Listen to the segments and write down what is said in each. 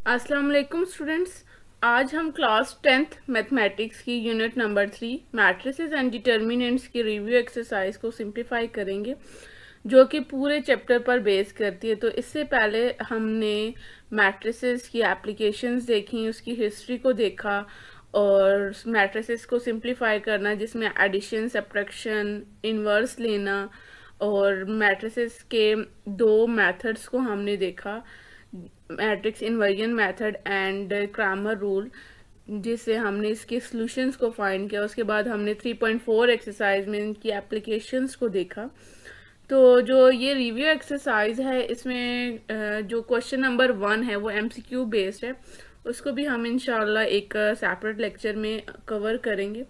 अस्सलाम वालेकुम स्टूडेंट्स। आज हम क्लास 10th मैथमेटिक्स की unit number 3 matrices and determinants की रिव्यू एक्सरसाइज को सिंप्लीफाई करेंगे, जो कि पूरे चैप्टर पर बेस करती है। तो इससे पहले हमने मैट्रिसेस की एप्लीकेशंस देखी, उसकी हिस्ट्री को देखा और मैट्रिसेस को सिंप्लीफाई करना, जिसमें एडिशन, सब्ट्रैक्शन, इन्वर्स लेना और मैट्रिसेस के दो मेथड्स को हमने देखा, matrix inversion method and Cramer rule, जिससे हमने इसके सॉल्यूशंस को फाइंड किया। उसके बाद हमने 3.4 एक्सरसाइज में इनकी एप्लीकेशंस को देखा। तो जो ये रिव्यू एक्सरसाइज है, इसमें जो क्वेश्चन नंबर 1 है वो MCQ बेस्ड है, उसको भी हम इंशाल्लाह एक सेपरेट लेक्चर में कवर करेंगे।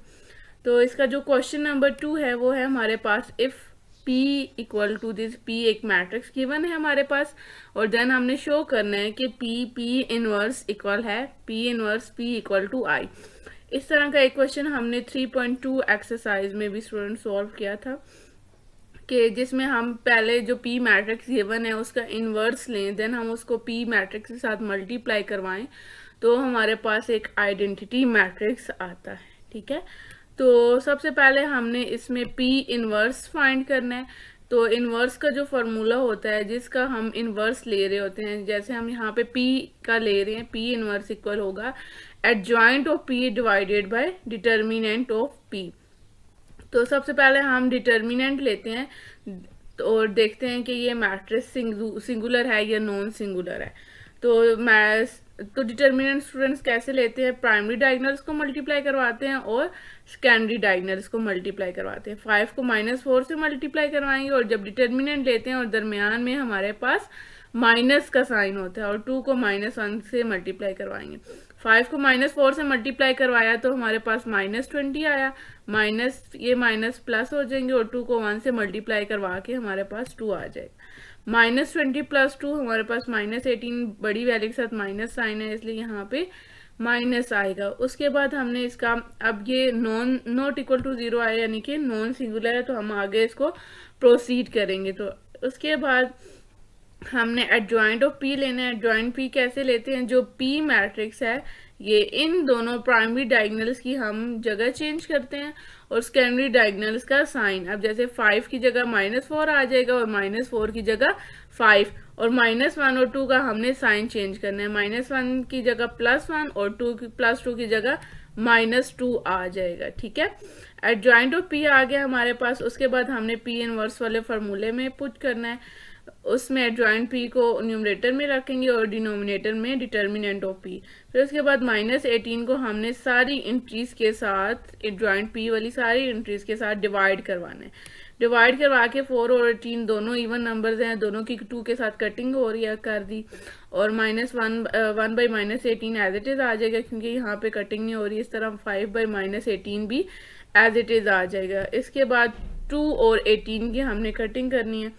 तो इसका जो क्वेश्चन नंबर 2 है वो है हमारे पास, if P equal to this, P एक मैट्रिक्स गिवन है हमारे पास और देन हमने शो करना है कि P इनवर्स इक्वल है P inverse P equal to I। इस तरह का एक क्वेश्चन हमने 3.2 एक्सरसाइज में भी स्टूडेंट सॉल्व किया था, कि जिसमें हम पहले जो P मैट्रिक्स गिवन है उसका इन्वर्स लें, देन हम उसको P मैट्रिक्स के साथ मल्टीप्लाई करवाएं तो हमारे पास एक आइडेंटिटी मैट्रिक्स आता है। ठीक है, तो सबसे पहले हमने इसमें P इन्वर्स फाइंड करना है। तो इन्वर्स का जो फॉर्मूला होता है, जिसका हम इन्वर्स ले रहे होते हैं, जैसे हम यहाँ पे P का ले रहे हैं, P इन्वर्स इक्वल होगा adjoint of P divided by determinant of P। तो सबसे पहले हम डिटर्मिनेंट लेते हैं और देखते हैं कि ये मैट्रिक्स सिंगुलर है या नॉन सिंगुलर है। तो डिटर्मिनेंट स्टूडेंट्स कैसे लेते हैं, प्राइमरी डायगोनल्स को मल्टीप्लाई करवाते हैं और सेकेंडरी डायगोनल्स को मल्टीप्लाई करवाते हैं। 5 को -4 से मल्टीप्लाई करवाएंगे और जब डिटर्मिनेंट लेते हैं और दरमियान में हमारे पास माइनस का साइन होता है और 2 को -1 से मल्टीप्लाई करवाएंगे। 5 को -4 से मल्टीप्लाई करवाया तो हमारे पास -20 आया, ये माइनस प्लस हो जाएंगे और 2 को 1 से मल्टीप्लाई करवा के हमारे पास 2 आ जाएगा। -20 + 2 हमारे पास -18, बड़ी वैल्यू के साथ माइनस साइन है इसलिए यहाँ पे माइनस आएगा। उसके बाद हमने इसका, अब ये नॉट इक्वल टू 0 आया यानी कि नॉन सिंगुलर है, तो हम आगे इसको प्रोसीड करेंगे। तो उसके बाद हमने एडजॉइंट ऑफ P लेना है। एडजॉइंट P कैसे लेते हैं, जो P मैट्रिक्स है ये इन दोनों प्राइमरी डायगोनल्स की हम जगह चेंज करते हैं और सेकेंडरी डायगोनल्स का साइन, अब जैसे 5 की जगह -4 आ जाएगा और -4 की जगह 5, और -1 और 2 का हमने साइन चेंज करना है, -1 की जगह +1 और +2 की जगह -2 आ जाएगा। ठीक है, एडजॉइंट ऑफ P आ गया हमारे पास। उसके बाद हमने P इनवर्स वाले फार्मूले में पुट करना है, उसमें एडजॉइंट P को न्यूमरेटर में रखेंगे और डिनोमिनेटर में डिटर्मिनेंट ऑफ P। फिर उसके बाद -18 को हमने सारी एंट्रीज के साथ, एडजॉइंट P वाली सारी एंट्रीज के साथ डिवाइड करवाना है। डिवाइड करवा के 4 और 18 दोनों इवन नंबर्स हैं, दोनों की 2 के साथ कटिंग हो रही है, कर दी, और -1 बाई -18 एज इट इज आ जाएगा क्योंकि यहाँ पे कटिंग नहीं हो रही। इस तरह 5 बाई -18 भी एज इट इज आ जाएगा। इसके बाद 2 और 18 की हमने कटिंग करनी है।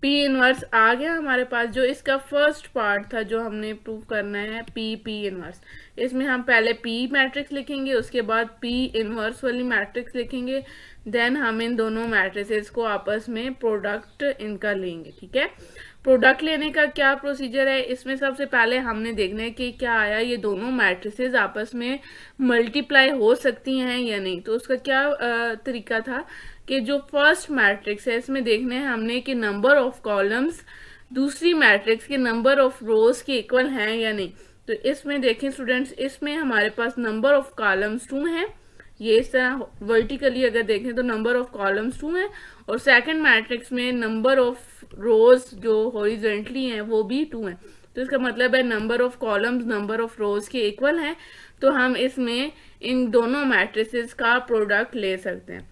P इनवर्स आ गया हमारे पास, जो इसका फर्स्ट पार्ट था जो हमने प्रूव करना है, P इनवर्स। इसमें हम पहले P मैट्रिक्स लिखेंगे, उसके बाद P इनवर्स वाली मैट्रिक्स लिखेंगे, देन हम इन दोनों मैट्रिसेस को आपस में प्रोडक्ट इनका लेंगे। ठीक है, प्रोडक्ट लेने का क्या प्रोसीजर है, इसमें सबसे पहले हमने देखना है कि क्या आया, ये दोनों मैट्रिसेस आपस में मल्टीप्लाई हो सकती हैं या नहीं। तो उसका क्या तरीका था कि जो फर्स्ट मैट्रिक्स है इसमें देखना है हमने कि नंबर ऑफ कॉलम्स दूसरी मैट्रिक्स के नंबर ऑफ रोज के इक्वल हैं या नहीं। तो इसमें देखें स्टूडेंट्स, इसमें हमारे पास नंबर ऑफ कॉलम्स 2 हैं, ये इस तरह वर्टिकली अगर देखें तो नंबर ऑफ कॉलम्स 2 हैं, और सेकंड मैट्रिक्स में नंबर ऑफ रोज जो हॉरिजॉन्टली हैं वो भी 2 हैं। तो इसका मतलब है number of columns number of रोज के इक्वल हैं, तो हम इसमें इन दोनों मैट्रिसेस का प्रोडक्ट ले सकते हैं।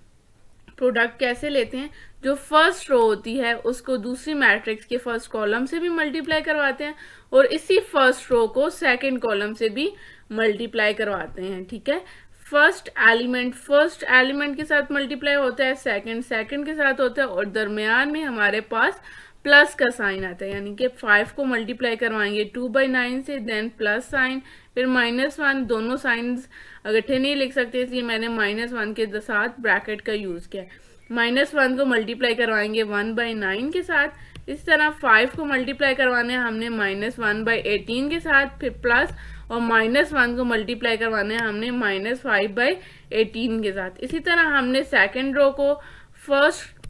प्रोडक्ट कैसे लेते हैं, जो फर्स्ट रो होती है उसको दूसरी मैट्रिक्स के फर्स्ट कॉलम से भी मल्टीप्लाई करवाते हैं और इसी फर्स्ट रो को सेकंड कॉलम से भी मल्टीप्लाई करवाते हैं। ठीक है, फर्स्ट एलिमेंट के साथ मल्टीप्लाई होता है, सेकंड के साथ होता है, और दरमियान में हमारे पास प्लस का साइन आता है, यानी कि 5 को मल्टीप्लाई करवाएंगे 2/9 से, देन प्लस साइन, फिर -1, दोनों साइंस इकट्ठे नहीं लिख सकते इसलिए मैंने -1 के साथ ब्रैकेट का यूज किया। -1 को मल्टीप्लाई करवाएंगे 1/9 के साथ, इस तरह 5 को मल्टीप्लाई करवाने हमने -1/18 के साथ, फिर प्लस और -1 को मल्टीप्लाई करवाने हमने -5/18 के साथ। इसी तरह हमने सेकंड रो को फर्स्ट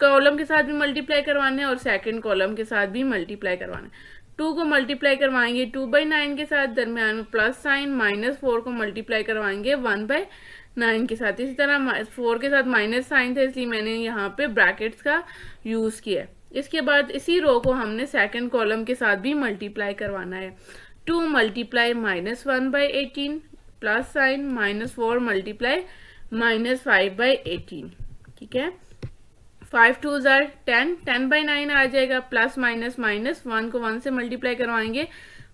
कॉलम के साथ भी मल्टीप्लाई करवाने हैं और सेकंड कॉलम के साथ भी मल्टीप्लाई करवाना है। 2 को मल्टीप्लाई करवाएंगे 2/9 के साथ, दरमियान में प्लस साइन, -4 को मल्टीप्लाई करवाएंगे 1/9 के साथ। इसी तरह 4 के साथ माइनस साइन था, इसलिए मैंने यहाँ पे ब्रैकेट्स का यूज किया। इसके बाद इसी रो को हमने सेकंड कॉलम के साथ भी मल्टीप्लाई करवाना है। 2 मल्टीप्लाई -1/18 प्लस साइन, -4 मल्टीप्लाई -5/18। ठीक है, 5 2s are 10, 10/9 आ जाएगा, प्लस माइनस माइनस 1 को 1 से मल्टीप्लाई करवाएंगे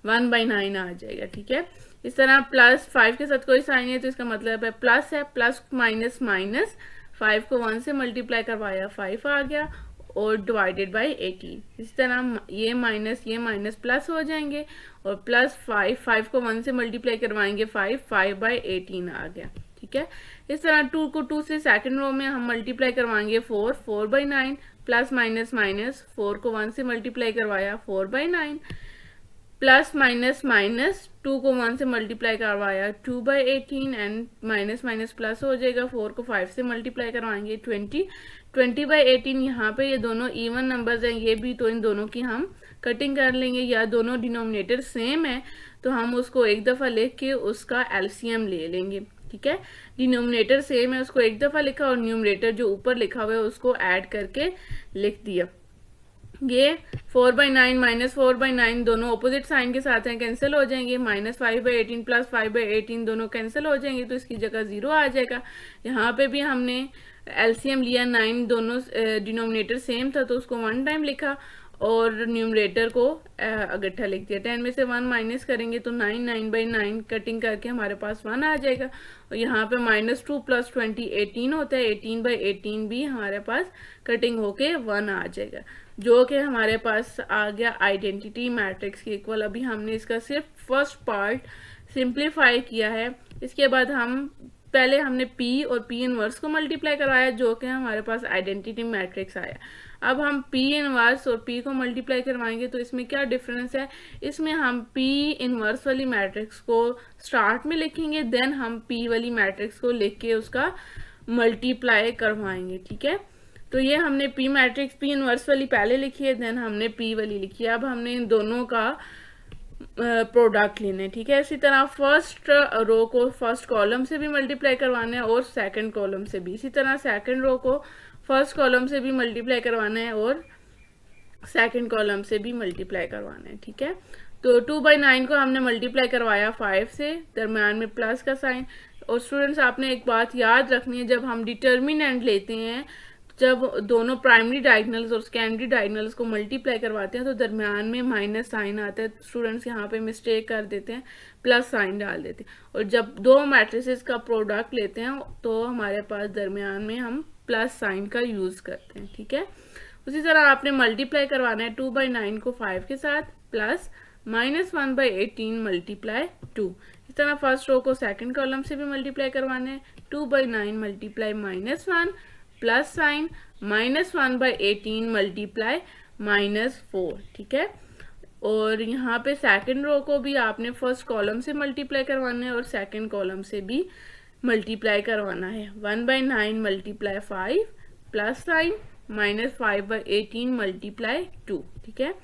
1/9 आ जाएगा। ठीक है, इस तरह प्लस 5 के साथ कोई साइन है तो इसका मतलब है प्लस है, प्लस माइनस माइनस 5 को 1 से मल्टीप्लाई करवाया 5 आ गया और डिवाइडेड बाय 18। इस तरह ये माइनस प्लस हो जाएंगे और प्लस 5 को 1 से मल्टीप्लाई करवाएंगे 5/18 आ गया। ठीक है, इस तरह 2 को 2 से सेकंड रो में हम मल्टीप्लाई करवाएंगे 4/9 प्लस माइनस माइनस 4 को 1 से मल्टीप्लाई करवाया 4/9 प्लस माइनस माइनस 2 को 1 से मल्टीप्लाई करवाया 2/18 एंड माइनस माइनस प्लस हो जाएगा। 4 को 5 से मल्टीप्लाई करवाएंगे 20/18। यहाँ पे ये दोनों इवन नंबर्स हैं, ये भी, तो इन दोनों की हम कटिंग कर लेंगे, या दोनों डिनोमिनेटर सेम है तो हम उसको एक दफ़ा लिख के उसका एलसीएम ले लेंगे। ठीक है, डिनोमिनेटर सेम है उसको एक दफ़ा लिखा और न्यूमरेटर जो ऊपर लिखा हुआ है उसको ऐड करके लिख दिया। ये 4/9 -4/9 दोनों ऑपोजिट साइन के साथ हैं, कैंसिल हो जाएंगे। -5/18 प्लस 5/18 दोनों कैंसिल हो जाएंगे तो इसकी जगह 0 आ जाएगा। यहाँ पे भी हमने एलसीएम लिया 9, दोनों डिनोमिनेटर सेम था तो उसको 1 टाइम लिखा और न्यूमरेटर को अगट्ठा लिख दिया। 10 में से 1 माइनस करेंगे तो 9/9 कटिंग करके हमारे पास 1 आ जाएगा। और यहाँ पे -2 + 20 18 होता है, 18/18 भी हमारे पास कटिंग होके 1 आ जाएगा, जो कि हमारे पास आ गया आइडेंटिटी मैट्रिक्स के इक्वल। अभी हमने इसका सिर्फ फर्स्ट पार्ट सिंप्लीफाई किया है। इसके बाद पहले हमने P और P इनवर्स को मल्टीप्लाई करवाया जो कि हमारे पास आइडेंटिटी मैट्रिक्स आया। अब हम P इनवर्स और P को मल्टीप्लाई करवाएंगे तो इसमें क्या डिफरेंस है, इसमें हम P इनवर्स वाली मैट्रिक्स को स्टार्ट में लिखेंगे, देन हम P वाली मैट्रिक्स को लिख के उसका मल्टीप्लाई करवाएंगे। ठीक है, तो ये हमने P मैट्रिक्स P इनवर्स वाली पहले लिखी है, देन हमने P वाली लिखी है। अब हमने इन दोनों का प्रोडक्ट लेने। ठीक है, इसी तरह फर्स्ट रो को फर्स्ट कॉलम से भी मल्टीप्लाई करवाना है और सेकंड कॉलम से भी। इसी तरह सेकंड रो को फर्स्ट कॉलम से भी मल्टीप्लाई करवाना है और सेकंड कॉलम से भी मल्टीप्लाई करवाना है। ठीक है, तो 2/9 को हमने मल्टीप्लाई करवाया 5 से, दरम्यान में प्लस का साइन। और स्टूडेंट्स आपने एक बात याद रखनी है, जब हम डिटर्मिनेंट लेते हैं, जब दोनों प्राइमरी डायगोनल्स और सेकेंडरी डायगोनल्स को मल्टीप्लाई करवाते हैं तो दरमियान में माइनस साइन आता है। स्टूडेंट्स यहाँ पे मिस्टेक कर देते हैं, प्लस साइन डाल देते हैं। और जब दो मैट्रिसेस का प्रोडक्ट लेते हैं तो हमारे पास दरमियान में हम प्लस साइन का यूज करते हैं। ठीक है, उसी तरह आपने मल्टीप्लाई करवाना है 2/9 को 5 के साथ प्लस -1/18 मल्टीप्लाई 2। इस तरह फर्स्ट रो को सेकंड कॉलम से भी मल्टीप्लाई करवाना है 2/9 मल्टीप्लाई -1 प्लस साइन -1/18 मल्टीप्लाई -4। ठीक है, और यहाँ पे सेकंड रो को भी आपने फर्स्ट कॉलम से मल्टीप्लाई करवाना है और सेकंड कॉलम से भी मल्टीप्लाई करवाना है। 1/9 मल्टीप्लाई 5 प्लस साइन -5/18 मल्टीप्लाई 2। ठीक है,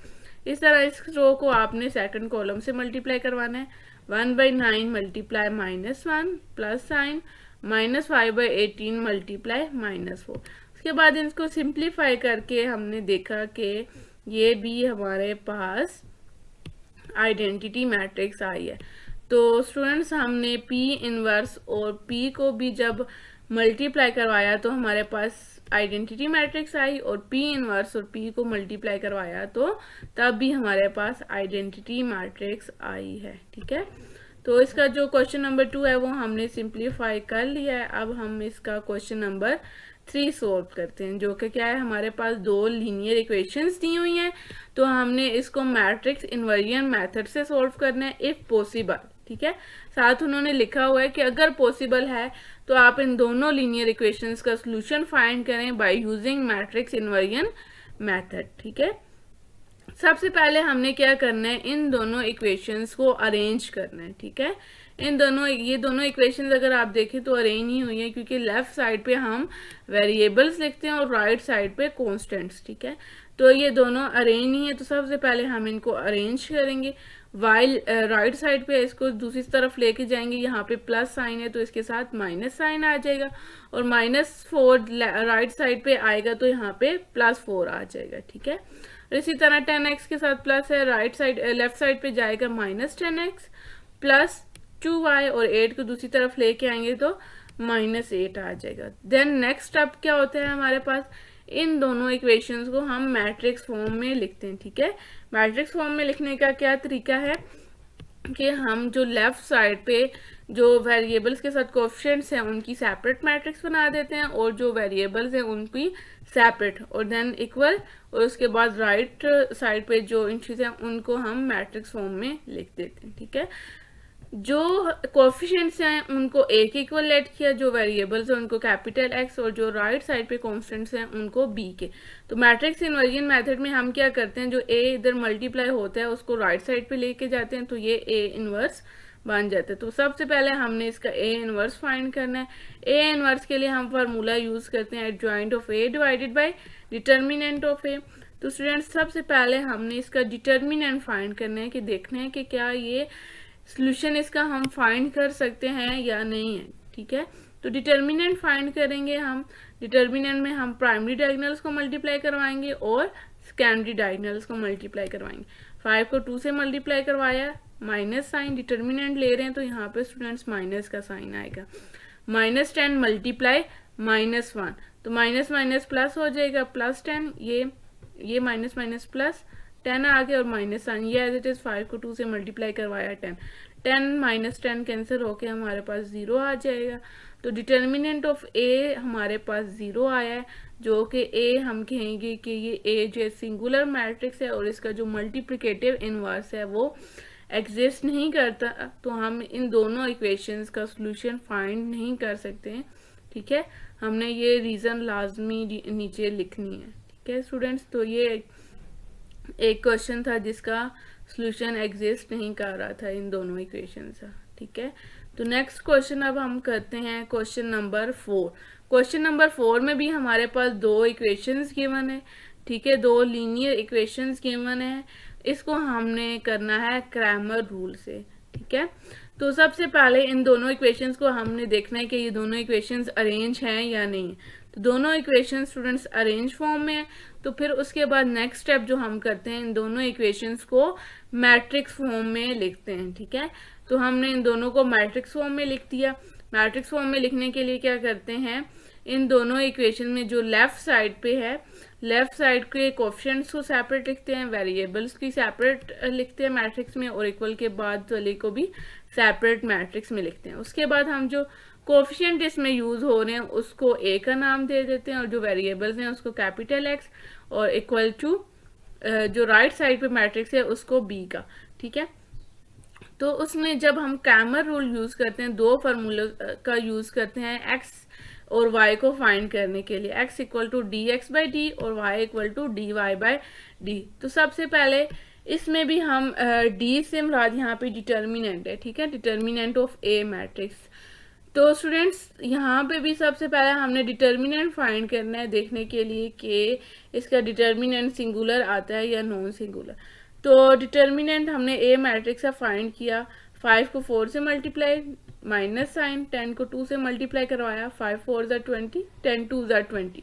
इस तरह इस रो को आपने सेकंड कॉलम से मल्टीप्लाई करवाना है 1/9 मल्टीप्लाई -1 प्लस साइन -5/18 मल्टीप्लाई -4। उसके बाद इनको सिंप्लीफाई करके हमने देखा कि ये भी हमारे पास आइडेंटिटी मैट्रिक्स आई है। तो स्टूडेंट्स हमने P इनवर्स और P को भी जब मल्टीप्लाई करवाया तो हमारे पास आइडेंटिटी मैट्रिक्स आई, और P इनवर्स और P को मल्टीप्लाई करवाया तो तब भी हमारे पास आइडेंटिटी मैट्रिक्स आई है। ठीक है, तो इसका जो क्वेश्चन नंबर 2 है वो हमने सिंप्लीफाई कर लिया है। अब हम इसका क्वेश्चन नंबर 3 सोल्व करते हैं, जो कि क्या है, हमारे पास दो लीनियर इक्वेशंस दी हुई हैं तो हमने इसको मैट्रिक्स इन्वर्जन मेथड से सोल्व करना है इफ पॉसिबल। ठीक है, साथ उन्होंने लिखा हुआ है कि अगर पॉसिबल है तो आप इन दोनों लीनियर इक्वेशंस का सोल्यूशन फाइंड करें by using matrix inversion method. ठीक है, सबसे पहले हमने क्या करना है, इन दोनों इक्वेशंस को अरेंज करना है। ठीक है, ये दोनों इक्वेशंस अगर आप देखें तो अरेंज ही हुई है, क्योंकि लेफ्ट साइड पे हम वेरिएबल्स लिखते हैं और राइट साइड पे कॉन्स्टेंट्स। ठीक है, तो ये दोनों अरेंज नहीं है, तो सबसे पहले हम इनको अरेंज करेंगे। वाइल राइट साइड पे इसको दूसरी तरफ लेके जाएंगे, यहाँ पे प्लस साइन है तो इसके साथ माइनस साइन आ जाएगा, और -4 राइट साइड पे आएगा तो यहाँ पे +4 आ जाएगा। ठीक है, इसी तरह 10x के साथ प्लस है, लेफ्ट साइड पे जाएगा -10x प्लस 2y, और 8 को दूसरी तरफ लेके आएंगे तो -8 आ जाएगा। देन नेक्स्ट स्टेप क्या होता है हमारे पास, इन दोनों इक्वेशंस को हम मैट्रिक्स फॉर्म में लिखते हैं। ठीक है, मैट्रिक्स फॉर्म में लिखने का क्या तरीका है कि हम जो लेफ्ट साइड पे जो वेरिएबल्स के साथ कोएफिशिएंट्स हैं उनकी सेपरेट मैट्रिक्स बना देते हैं, और जो वेरिएबल्स हैं उनकी सेपरेट, और देन इक्वल, और उसके बाद राइट साइड पे जो इंचेस हैं उनको हम मैट्रिक्स फॉर्म में लिख देते हैं। ठीक है, जो कोएफिशिएंट्स हैं उनको A के इक्वल लेट किया, जो वेरिएबल्स हैं उनको कैपिटल X, और जो राइट साइड पे कॉन्स्टेंट्स हैं उनको B के। तो मैट्रिक्स इन्वर्जन मेथड में हम क्या करते हैं, जो A इधर मल्टीप्लाई होता है उसको राइट साइड पे लेके जाते हैं, तो ये A इनवर्स बन जाता है। तो सबसे पहले हमने इसका A इनवर्स फाइंड करना है। A इनवर्स के लिए हम फार्मूला यूज करते हैं adjoint of A divided by determinant of A। तो स्टूडेंट्स सबसे पहले हमने इसका डिटर्मिनेंट फाइंड करना है, कि देखना है कि क्या ये सोल्यूशन इसका हम फाइंड कर सकते हैं या नहीं है। ठीक है, तो डिटर्मिनेंट फाइंड करेंगे हम। डिटर्मिनेंट में हम प्राइमरी डायगोनल्स को मल्टीप्लाई करवाएंगे और सेकेंडरी डायगोनल्स को मल्टीप्लाई करवाएंगे। 5 को 2 से मल्टीप्लाई करवाया, माइनस साइन, डिटर्मिनेंट ले रहे हैं तो यहाँ पे स्टूडेंट्स माइनस का साइन आएगा। -10 मल्टीप्लाई -1, तो माइनस माइनस प्लस हो जाएगा, +10, ये माइनस माइनस प्लस 10 आ गया, और माइनस साइन, ये एज इट इज 5 को 2 से मल्टीप्लाई करवाया 10 -10 कैंसिल होके हमारे पास 0 आ जाएगा। तो डिटर्मिनेंट ऑफ A हमारे पास 0 आया है, जो कि A हम कहेंगे कि ये A जो सिंगुलर मैट्रिक्स है और इसका जो मल्टीप्लिकेटिव इनवर्स है वो एग्जिस्ट नहीं करता, तो हम इन दोनों इक्वेशंस का सॉल्यूशन फाइंड नहीं कर सकते हैं। ठीक है, हमने ये रीजन लाजमी नीचे लिखनी है। ठीक है स्टूडेंट्स, तो ये एक क्वेश्चन था जिसका सॉल्यूशन एग्जिस्ट नहीं कर रहा था इन दोनों इक्वेशन से। ठीक है, तो नेक्स्ट क्वेश्चन अब हम करते हैं क्वेश्चन नंबर 4। क्वेश्चन नंबर 4 में भी हमारे पास 2 इक्वेशंस गिवन है। ठीक है, 2 लीनियर इक्वेशंस गिवन है, इसको हमने करना है क्रैमर रूल से। ठीक है, तो सबसे पहले इन दोनों इक्वेशंस को हमने देखना है कि ये दोनों इक्वेशंस अरेंज हैं या नहीं। तो दोनों इक्वेशन स्टूडेंट्स अरेंज फॉर्म में है, तो फिर उसके बाद नेक्स्ट स्टेप जो हम करते हैं, इन दोनों इक्वेशंस को मैट्रिक्स फॉर्म में लिखते हैं। ठीक है, तो हमने इन दोनों को मैट्रिक्स फॉर्म में लिख दिया। मैट्रिक्स फॉर्म में लिखने के लिए क्या करते हैं, इन दोनों इक्वेशन में जो लेफ्ट साइड पे है, लेफ्ट साइड के कोएफिशिएंट्स को सेपरेट लिखते हैं, वेरिएबल्स की सेपरेट लिखते हैं मैट्रिक्स में, और इक्वल के बाद वाले को भी सेपरेट मैट्रिक्स में लिखते हैं। उसके बाद हम जो कोएफिशिएंट इसमें यूज हो रहे हैं उसको A का नाम दे देते हैं, और जो वेरिएबल्स हैं उसको कैपिटल X, और इक्वल टू जो राइट साइड पे मैट्रिक्स है उसको B का। ठीक है, तो उसमें जब हम क्रैमर रूल यूज करते हैं, 2 फार्मूले का यूज करते हैं X और Y को फाइंड करने के लिए। X इक्वल टू dx/d और Y इक्वल टू dy/d। तो सबसे पहले इसमें भी हम D से मुराद यहाँ पे डिटर्मिनेंट है। ठीक है, डिटर्मिनेंट ऑफ A मैट्रिक्स। तो स्टूडेंट्स यहाँ पे भी सबसे पहले हमने डिटर्मिनेंट फाइंड करना है, देखने के लिए कि इसका डिटर्मिनेंट सिंगुलर आता है या नॉन सिंगुलर। तो डिटर्मिनेंट हमने A मैट्रिक्स से फाइंड किया, 5 को 4 से मल्टीप्लाई, माइनस साइन, 10 को 2 से मल्टीप्लाई करवाया, 5 4 ज़ा 20, 10 2 ज़ा 20,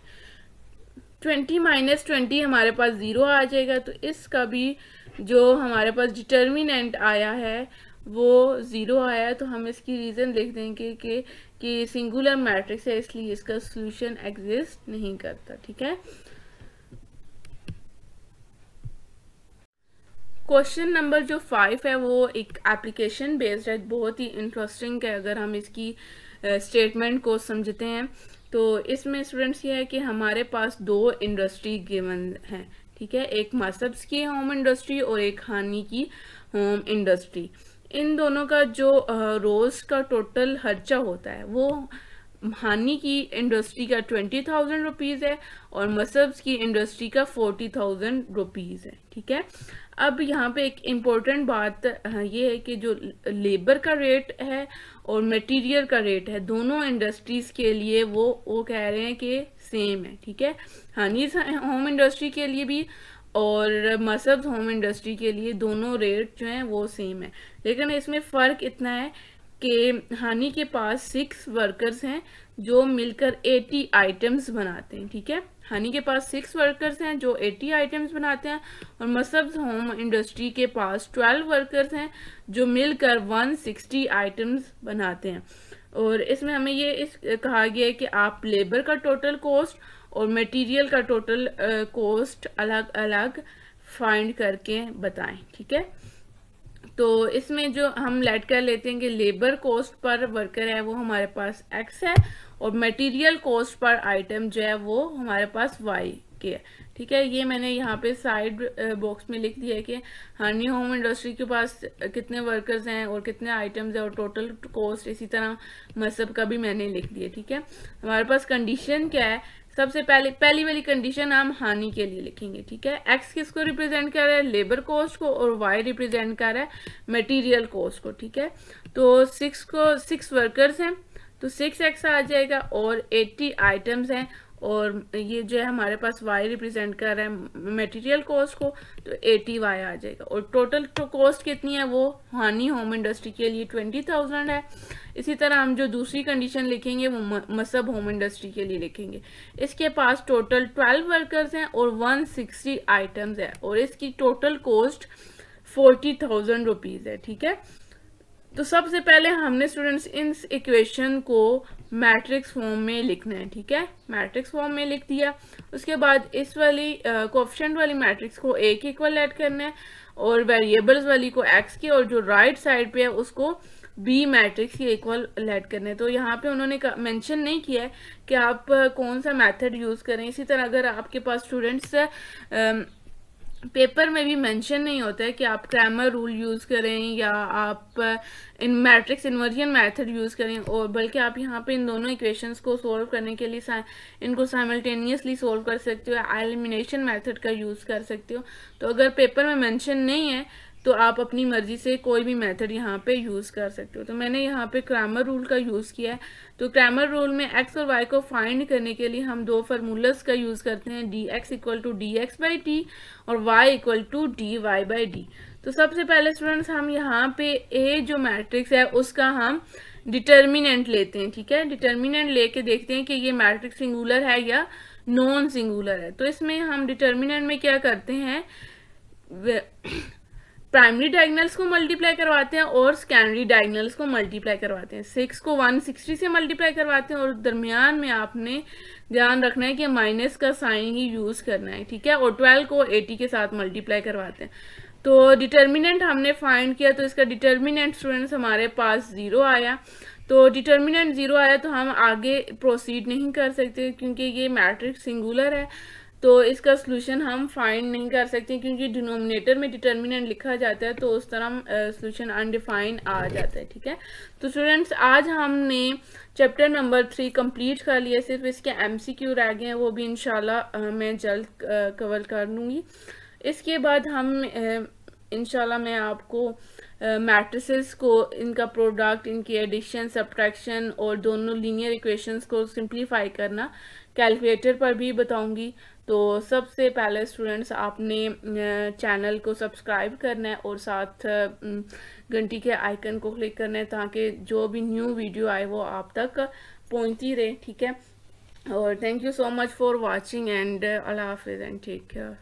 20 माइनस 20 हमारे पास 0 आ जाएगा। तो इसका भी जो हमारे पास डिटर्मिनेंट आया है वो 0 आया है, तो हम इसकी रीजन लिख देंगे कि सिंगुलर मैट्रिक्स है, इसलिए इसका सॉल्यूशन एग्जिस्ट नहीं करता। ठीक है, क्वेश्चन नंबर जो 5 है वो एक एप्लीकेशन बेस्ड है, बहुत ही इंटरेस्टिंग है अगर हम इसकी स्टेटमेंट को समझते हैं। तो इसमें स्टूडेंट्स ये है कि हमारे पास 2 इंडस्ट्री गिवन है। ठीक है, एक मसब्स की होम इंडस्ट्री और एक खानी की होम इंडस्ट्री। इन दोनों का जो रोज का टोटल खर्चा होता है वो हानी की इंडस्ट्री का 20,000 रुपीज़ है और मसब्स की इंडस्ट्री का 40,000 रुपीज़ है। ठीक है, अब यहाँ पे एक इम्पोर्टेंट बात ये है कि जो लेबर का रेट है और मटेरियल का रेट है दोनों इंडस्ट्रीज के लिए वो कह रहे हैं कि सेम है। ठीक है, हानीज होम इंडस्ट्री के लिए भी और मसब्स होम इंडस्ट्री के लिए दोनों रेट जो हैं वो सेम है, लेकिन इसमें फ़र्क इतना है कि हानी के पास 6 वर्कर्स हैं जो मिलकर 80 आइटम्स बनाते हैं। ठीक है, हानी के पास 6 वर्कर्स हैं जो 80 आइटम्स बनाते हैं और मसब्स होम इंडस्ट्री के पास 12 वर्कर्स हैं जो मिलकर 160 आइटम्स बनाते हैं। और इसमें हमें ये कहा गया है कि आप लेबर का टोटल कॉस्ट और मटेरियल का टोटल कॉस्ट अलग अलग फाइंड करके बताएं। ठीक है, तो इसमें जो हम लेट कर लेते हैं कि लेबर कॉस्ट पर वर्कर है वो हमारे पास x है और मटेरियल कॉस्ट पर आइटम जो है वो हमारे पास y के है। ठीक है, ये मैंने यहाँ पे साइड बॉक्स में लिख दिया है कि हानी होम इंडस्ट्री के पास कितने वर्कर्स हैं और कितने आइटम्स हैं और टोटल कॉस्ट, इसी तरह मसब का भी मैंने लिख दिया। ठीक है, हमारे पास कंडीशन क्या है, सबसे पहली वाली कंडीशन हम हानि के लिए लिखेंगे। ठीक है, x किसको रिप्रेजेंट कर रहा है, लेबर कॉस्ट को, और y रिप्रेजेंट कर रहा है मटेरियल कॉस्ट को। ठीक है, तो 6 वर्कर्स हैं तो 6x आ जाएगा और 80 आइटम्स हैं और ये जो है हमारे पास y रिप्रेजेंट कर रहा है मटेरियल कॉस्ट को, तो 80y आ जाएगा। और टोटल कॉस्ट कितनी है वो हानी होम इंडस्ट्री के लिए 20,000 है। इसी तरह हम जो दूसरी कंडीशन लिखेंगे वो मसब होम इंडस्ट्री के लिए लिखेंगे। इसके पास टोटल 12 वर्कर्स हैं और 160 आइटम्स है और इसकी टोटल कॉस्ट 40,000 रुपीज़ है। ठीक है, तो सबसे पहले हमने स्टूडेंट्स इन इक्वेशन को मैट्रिक्स फॉर्म में लिखना है। ठीक है, मैट्रिक्स फॉर्म में लिख दिया, उसके बाद इस वाली कोएफिशिएंट वाली मैट्रिक्स को a के इक्वल ऐड करना है और वेरिएबल्स वाली को x के, और जो राइट साइड पे है उसको b मैट्रिक्स के इक्वल ऐड करना है। तो यहाँ पे उन्होंने मेंशन नहीं किया है कि आप कौन सा मेथड यूज करें। इसी तरह अगर आपके पास स्टूडेंट्स पेपर में भी मेंशन नहीं होता है कि आप क्रैमर रूल यूज़ करें या आप इन मैट्रिक्स इन्वर्जन मेथड यूज़ करें, और बल्कि आप यहाँ पे इन दोनों इक्वेशंस को सॉल्व करने के लिए इनको साइमल्टेनियसली सॉल्व कर सकते हो, एलिमिनेशन मेथड का यूज़ कर सकते हो। तो अगर पेपर में मेंशन नहीं है तो आप अपनी मर्जी से कोई भी मेथड यहाँ पे यूज़ कर सकते हो। तो मैंने यहाँ पे क्रैमर रूल का यूज़ किया है। तो क्रैमर रूल में x और y को फाइंड करने के लिए हम दो फार्मूलाज का यूज़ करते हैं, dx इक्वल टू dx/t और y इक्वल टू dy/d। तो सबसे पहले स्टूडेंट्स हम यहाँ पे a जो मैट्रिक्स है उसका हम डिटर्मिनेंट लेते हैं। ठीक है, डिटर्मिनेंट लेके देखते हैं कि ये मैट्रिक्स सिंगुलर है या नॉन सिंगुलर है। तो इसमें हम डिटर्मिनेंट में क्या करते हैं, प्राइमरी डायगोनल्स को मल्टीप्लाई करवाते हैं और सेकेंडरी डायगोनल्स को मल्टीप्लाई करवाते हैं। 6 को 160 से मल्टीप्लाई करवाते हैं और दरमियान में आपने ध्यान रखना है कि माइनस का साइन ही यूज करना है। ठीक है, और 12 को 80 के साथ मल्टीप्लाई करवाते हैं। तो डिटर्मिनेंट हमने फाइंड किया, तो इसका डिटर्मिनेंट स्टूडेंट्स हमारे पास 0 आया। तो डिटर्मिनेंट 0 आया तो हम आगे प्रोसीड नहीं कर सकते क्योंकि ये मैट्रिक्स सिंगुलर है, तो इसका सॉल्यूशन हम फाइंड नहीं कर सकते क्योंकि डिनोमिनेटर में डिटर्मिनेंट लिखा जाता है तो उस तरह सॉल्यूशन अनडिफाइंड आ जाता है। ठीक है, तो स्टूडेंट्स आज हमने चैप्टर नंबर 3 कंप्लीट कर लिया, सिर्फ इसके MCQ रह गए हैं, वो भी इंशाल्लाह मैं जल्द कवर कर लूँगी। इसके बाद हम इंशाल्लाह मैं आपको मैट्रिसेस को, इनका प्रोडक्ट, इनकी एडिशन, सब्ट्रैक्शन और दोनों लीनियर इक्वेशंस को सिंप्लीफाई करना कैलकुलेटर पर भी बताऊंगी। तो सबसे पहले स्टूडेंट्स आपने चैनल को सब्सक्राइब करना है और साथ घंटी के आइकन को क्लिक करना है ताकि जो भी न्यू वीडियो आए वो आप तक पहुंचती रहे। ठीक है, और thank you so much for watching and अल्लाह हाफिज़ एंड टेक केयर।